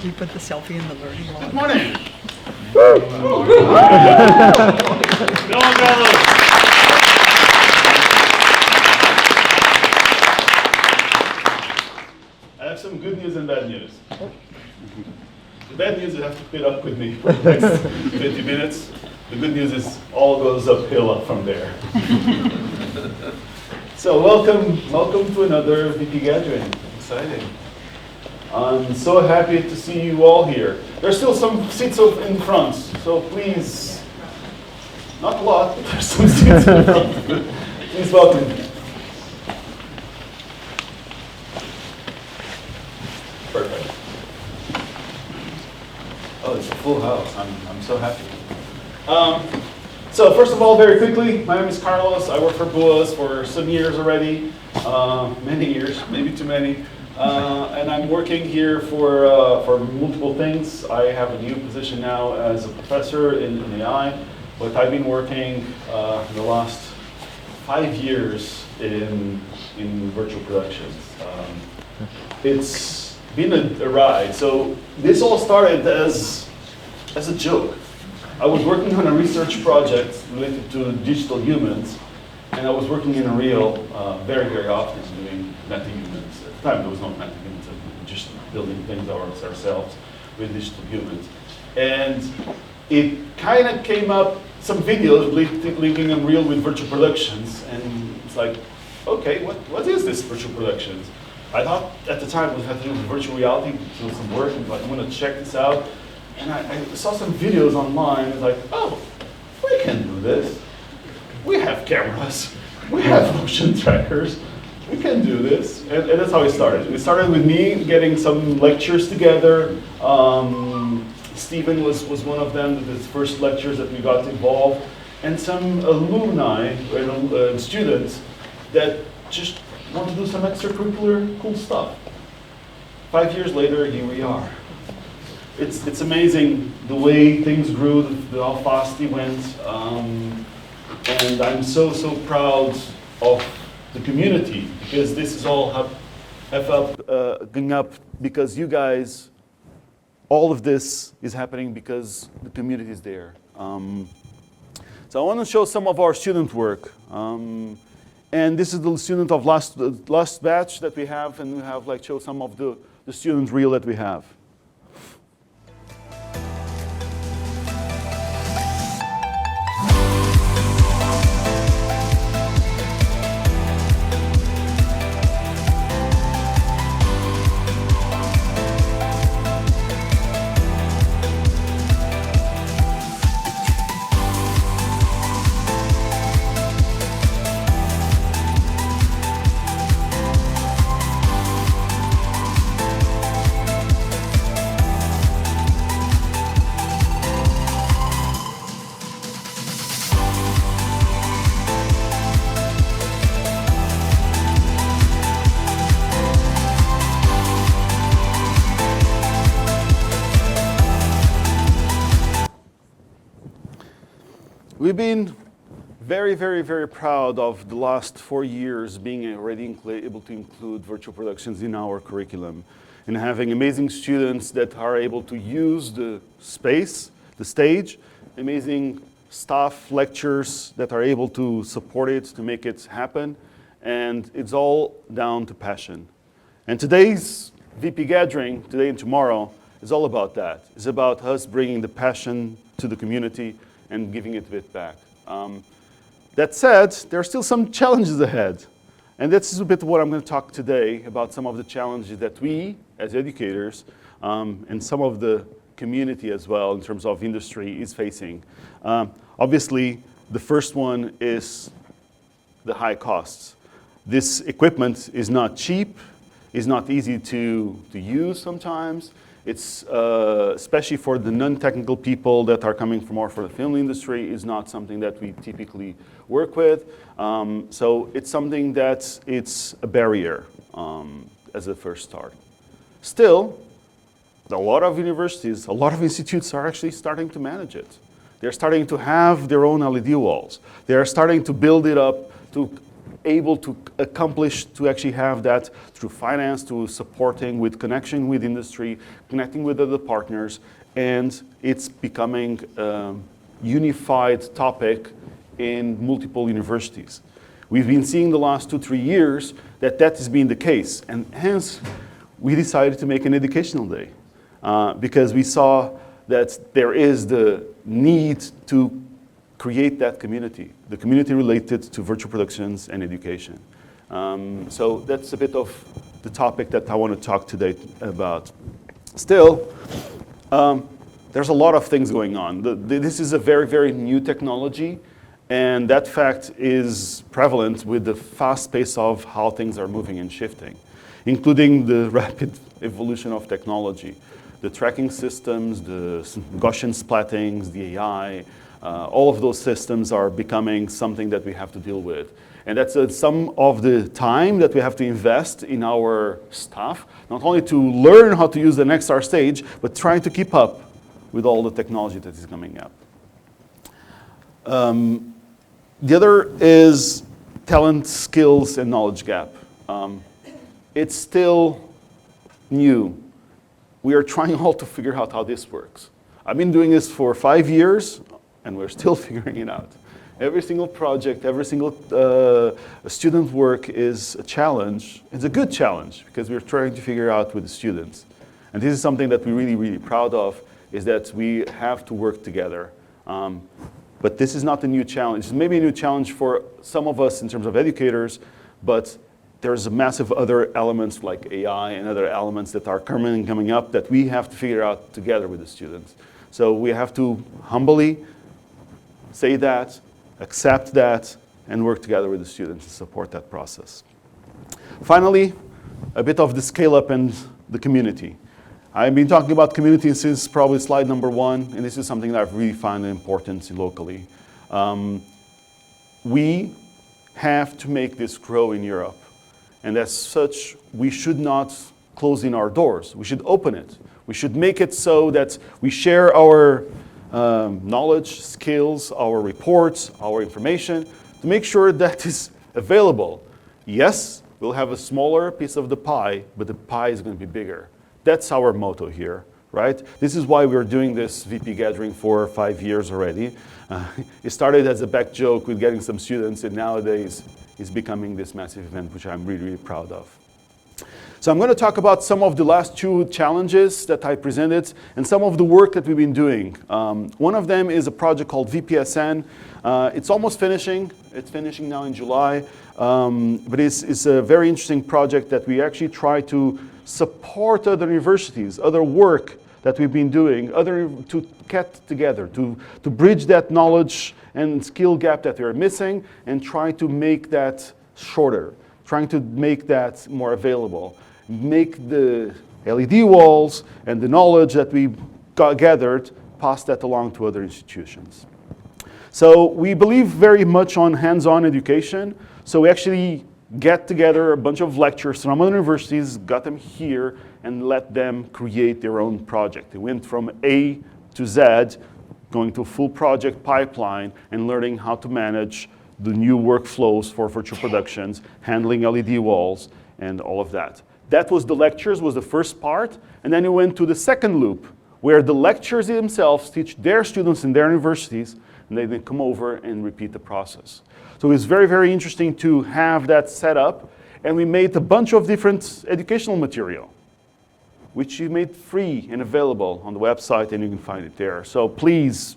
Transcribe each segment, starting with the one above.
you put the selfie in the learning log? Good morning. I have some good news and bad news. The bad news is you have to put up with me for the next 20 minutes. The good news is all goes uphill up from there. So welcome to another VP gathering. Exciting. I'm so happy to see you all here. There's still some seats in front, so please, not a lot, but there's some seats in front. Please welcome. Perfect. Oh, it's a full house. I'm so happy. So first of all, very quickly, my name is Carlos. I work for BUas for some years already, many years, maybe too many. And I'm working here for multiple things. I have a new position now as a professor in AI, but I've been working the last 5 years in virtual productions. It's been a ride. So this all started as a joke. I was working on a research project related to digital humans, and I was working in Unreal very, very often doing meta-humans. At the time, there was no meta-humans, we were just building things ourselves with digital humans. And it kind of came up, some videos linking Unreal with virtual productions, and it's like, okay, what is this virtual productions? I thought at the time it had to do with virtual reality, doing some work, and like, I'm going to check this out. And I saw some videos online, and like, oh, we can do this. We have cameras, we have motion trackers, we can do this. And that's how it started. It started with me getting some lectures together. Stephen was one of them, the first lectures that we got involved, and some alumni, students that just want to do some extracurricular cool stuff. 5 years later, here we are. It's amazing the way things grew, how fast it went, and I'm so proud of the community, because this is all going up because you guys, all of this is happening because the community is there. So I want to show some of our student work. And this is the student of last batch that we have, and we have show some of the student reel that we have. We've been very, very, very proud of the last 4 years being already able to include virtual productions in our curriculum, and having amazing students that are able to use the space, the stage, amazing staff, lectures that are able to support it, to make it happen, and it's all down to passion. And today's VP gathering, today and tomorrow, is all about that. It's about us bringing the passion to the community and giving it a bit back. That said, there are still some challenges ahead. And that's a bit what I'm going to talk today about, some of the challenges that we, as educators, and some of the community as well, in terms of industry, is facing. Obviously, the first one is the high costs. This equipment is not cheap, is not easy to use sometimes. It's, especially for the non-technical people that are coming from more for the film industry, is not something that we typically work with. So it's something that it's a barrier as a first start. Still, a lot of universities, a lot of institutes are actually starting to manage it. They're starting to have their own LED walls. They are starting to build it up to able to accomplish to actually have that through finance, to supporting with connection with industry, connecting with other partners, and it's becoming a unified topic in multiple universities. We've been seeing the last 2-3 years that has been the case, and hence we decided to make an educational day because we saw that there is the need to create that community, the community related to virtual productions and education. So that's a bit of the topic that I want to talk today about. Still, there's a lot of things going on. This is a very, very new technology, and that fact is prevalent with the fast pace of how things are moving and shifting, including the rapid evolution of technology. The tracking systems, the Gaussian splattings, the AI, all of those systems are becoming something that we have to deal with. And that's some of the time that we have to invest in our staff, not only to learn how to use the XR stage, but trying to keep up with all the technology that is coming up. The other is talent, skills, and knowledge gap. It's still new. We are trying all to figure out how this works. I've been doing this for 5 years, and we're still figuring it out. Every single project, every single student work is a challenge. It's a good challenge because we're trying to figure out with the students. And this is something that we're really, really proud of, is that we have to work together. But this is not a new challenge. It's maybe a new challenge for some of us in terms of educators, but there's massive other elements like AI and other elements that are coming up that we have to figure out together with the students. So we have to humbly say that, accept that, and work together with the students to support that process. Finally, a bit of the scale-up and the community. I've been talking about community since probably slide number 1, and this is something that I've really found important locally. We have to make this grow in Europe, and as such, we should not close in our doors. We should open it. We should make it so that we share our knowledge, skills, our reports, our information, to make sure that is available. Yes, we'll have a smaller piece of the pie, but the pie is going to be bigger. That's our motto here, right? This is why we're doing this VP gathering for 5 years already. It started as a back joke with getting some students, and nowadays it's becoming this massive event, which I'm really, really proud of. So I'm going to talk about some of the last 2 challenges that I presented and some of the work that we've been doing. One of them is a project called VPSN. It's almost finishing. It's finishing now in July. But it's a very interesting project that we actually try to support other universities, other work that we've been doing, to get together, to bridge that knowledge and skill gap that they're missing and try to make that shorter, trying to make that more available, make the LED walls and the knowledge that we gathered, pass that along to other institutions. So we believe very much on hands-on education. So we actually get together a bunch of lecturers from other universities, got them here, and let them create their own project. They went from A to Z, going to a full project pipeline and learning how to manage the new workflows for virtual productions, handling LED walls, and all of that. That was the lectures, was the first part, and then we went to the second loop, where the lecturers themselves teach their students in their universities, and they then come over and repeat the process. So it's very, very interesting to have that set up, and we made a bunch of different educational material, which we made free and available on the website, and you can find it there. So please,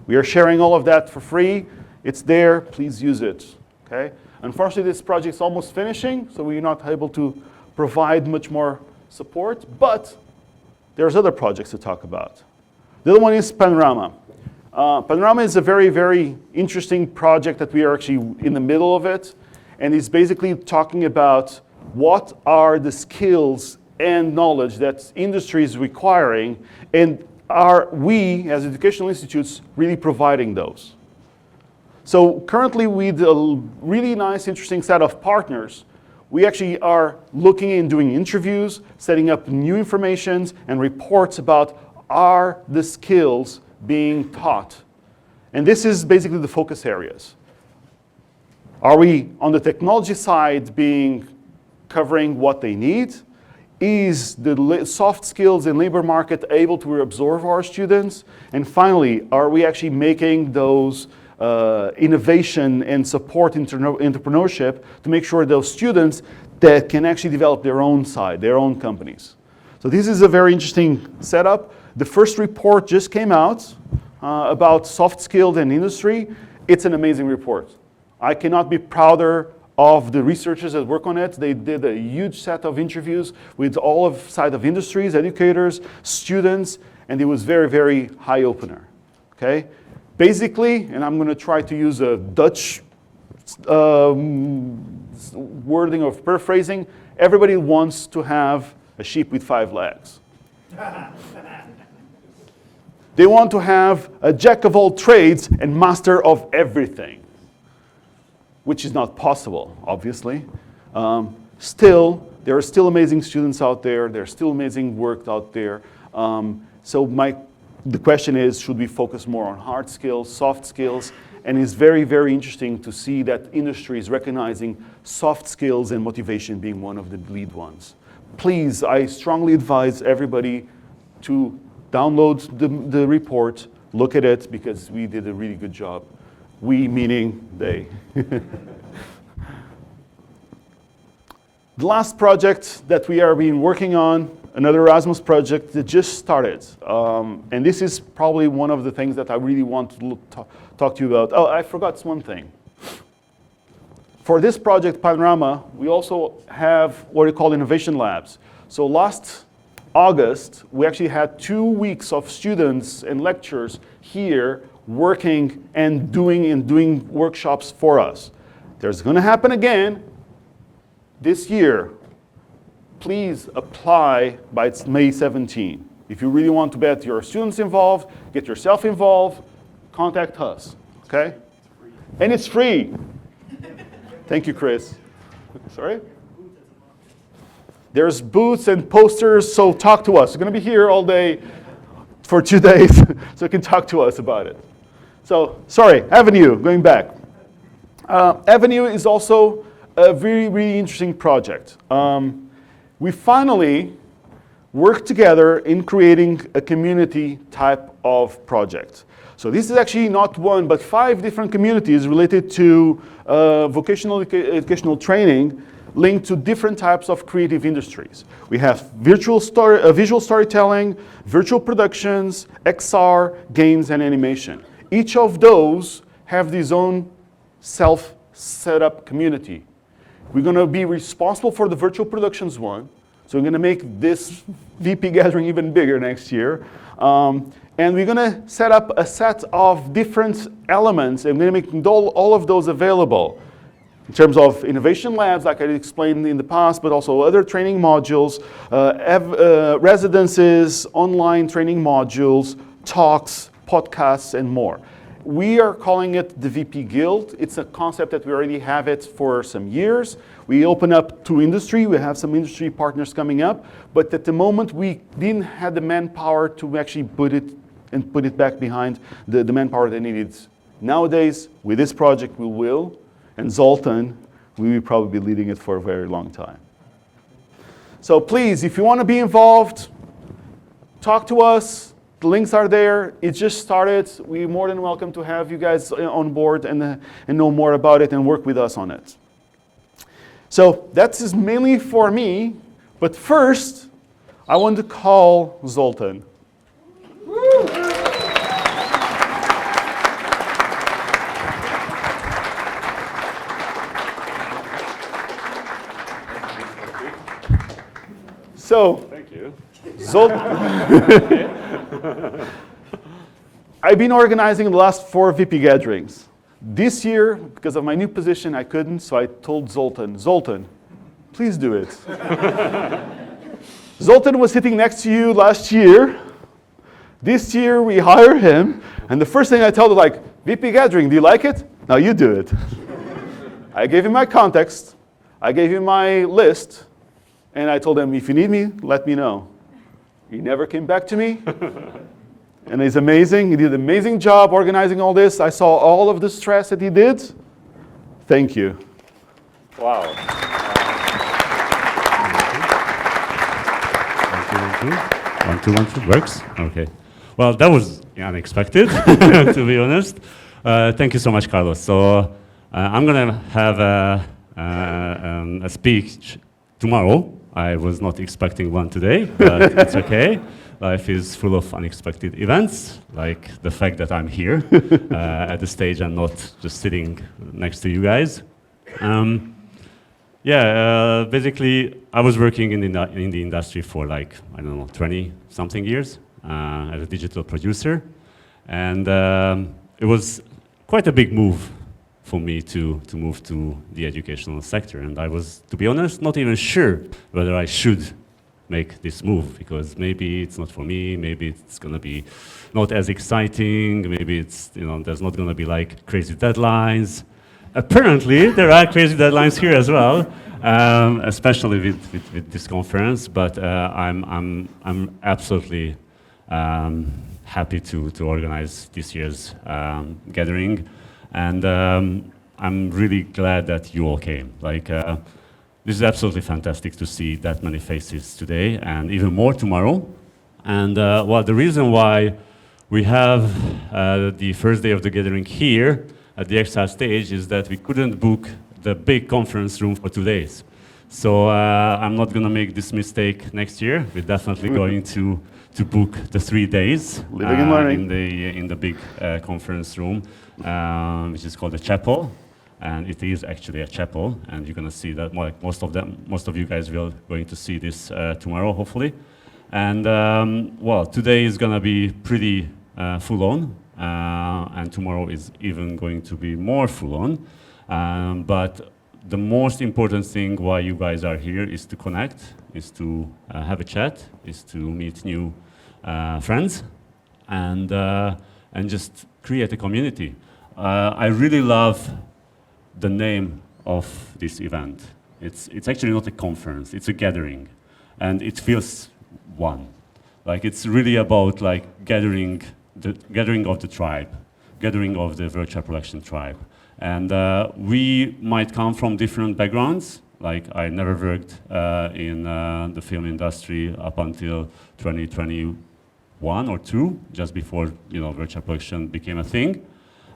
we are sharing all of that for free. It's there, please use it, okay? Unfortunately, this project's almost finishing, so we're not able to provide much more support, but there's other projects to talk about. The other one is Panorama. Panorama is a very, very interesting project that we are actually in the middle of it, and it's basically talking about what are the skills and knowledge that industry is requiring, and are we, as educational institutes, really providing those? So currently, with a really nice, interesting set of partners, we actually are looking and doing interviews, setting up new informations and reports about are the skills being taught. And this is basically the focus areas. Are we, on the technology side, covering what they need? Is the soft skills and labor market able to absorb our students? And finally, are we actually making those innovation and support entrepreneurship to make sure those students that can actually develop their own side, their own companies? So this is a very interesting setup. The first report just came out about soft skills and industry. It's an amazing report. I cannot be prouder of the researchers that work on it. They did a huge set of interviews with all of side of industries, educators, students, and it was very, very high opener. Okay? Basically, and I'm going to try to use a Dutch wording of paraphrasing, everybody wants to have a sheep with 5 legs. They want to have a jack of all trades and master of everything, which is not possible, obviously. Still, there are still amazing students out there. There's still amazing work out there. So the question is, should we focus more on hard skills, soft skills? And it's very, very interesting to see that industry is recognizing soft skills and motivation being one of the lead ones. Please, I strongly advise everybody to download the report, look at it, because we did a really good job. We meaning they. The last project that we are been working on, another Erasmus project that just started. And this is probably one of the things that I really want to talk to you about. Oh, I forgot one thing. For this project, Panorama, we also have what we call innovation labs. So last August, we actually had 2 weeks of students and lecturers here working and doing workshops for us. There's going to happen again this year. Please apply by May 17. If you really want to get your students involved, get yourself involved, contact us, okay? And it's free. Thank you, Chris. Sorry? There's booths and posters, so talk to us. We're going to be here all day for 2 days, so you can talk to us about it. So, sorry, Avenue, going back. Avenue is also a really, really interesting project. We finally worked together in creating a community type of project. So this is actually not 1, but 5 different communities related to vocational educational training linked to different types of creative industries. We have visual storytelling, virtual productions, XR, games, and animation. Each of those have their own self-set-up community. We're going to be responsible for the virtual productions one, so we're going to make this VP gathering even bigger next year. And we're going to set up a set of different elements, and we're going to make all of those available in terms of innovation labs, like I explained in the past, but also other training modules, residences, online training modules, talks, podcasts, and more. We are calling it the VP Guild. It's a concept that we already have it for some years. We open up to industry. We have some industry partners coming up, but at the moment we didn't have the manpower to actually put it back behind the manpower that needed. Nowadays, with this project, we will, and Zoltan, we will probably be leading it for a very long time. So please, if you want to be involved, talk to us. The links are there. It just started. We're more than welcome to have you guys on board and know more about it and work with us on it. So that is mainly for me, but first, I want to call Zoltan. So, thank you. I've been organizing the last 4 VP gatherings. This year, because of my new position, I couldn't, so I told Zoltan, please do it. Zoltan was sitting next to you last year. This year, we hire him, and the first thing I told him, like, VP gathering, do you like it? Now you do it. I gave him my context. I gave him my list. And I told him, if you need me, let me know. He never came back to me. And he's amazing. He did an amazing job organizing all this. I saw all of the stress that he did. Thank you. Wow. One, two, one, two. Works? Okay. Well, that was unexpected, to be honest. Thank you so much, Carlos. So I'm going to have a speech tomorrow. I was not expecting one today, but it's okay. Life is full of unexpected events, like the fact that I'm here at the stage and not just sitting next to you guys. Basically, I was working in the industry for like, I don't know, 20-something years as a digital producer. And it was quite a big move for me to move to the educational sector. And I was, to be honest, not even sure whether I should make this move, because maybe it's not for me, maybe it's going to be not as exciting, maybe it's, there's not going to be like crazy deadlines. Apparently, there are crazy deadlines here as well, especially with this conference. But I'm absolutely happy to organize this year's gathering, and I'm really glad that you all came. This is absolutely fantastic to see that many faces today, and even more tomorrow. And the reason why we have the first day of the gathering here at the XR stage is that we couldn't book the big conference room for 2 days. So I'm not going to make this mistake next year. We're definitely going to book the 3 days Living and learning. in the big conference room, which is called the chapel. And it is actually a chapel, and you're going to see that most of you guys will going to see this tomorrow, hopefully. And today is going to be pretty full on. And tomorrow is even going to be more full on. But the most important thing why you guys are here is to connect, is to have a chat, is to meet new friends, and just create a community. I really love the name of this event. It's actually not a conference, it's a gathering. And it feels one. It's really about gathering of the tribe, gathering of the virtual production tribe. And we might come from different backgrounds. I never worked in the film industry up until 2021 or 2, just before virtual production became a thing.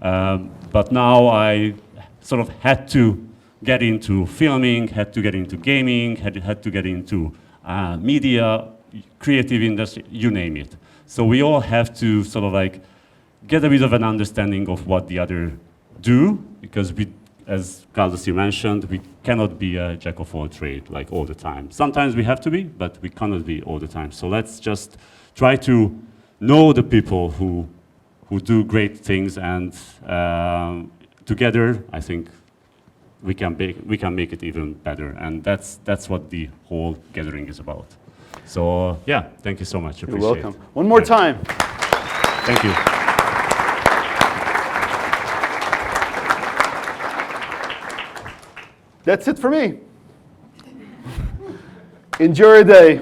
But now I sort of had to get into filming, had to get into gaming, had to get into media, creative industry, you name it. So we all have to sort of get a bit of an understanding of what the other do, because we, as Carlos mentioned, we cannot be a jack of all trades all the time. Sometimes we have to be, but we cannot be all the time. So let's just try to know the people who do great things, and together, I think we can make it even better. And that's what the whole gathering is about. So thank you so much. You're welcome. One more time. Thank you. That's it for me. Enjoy your day.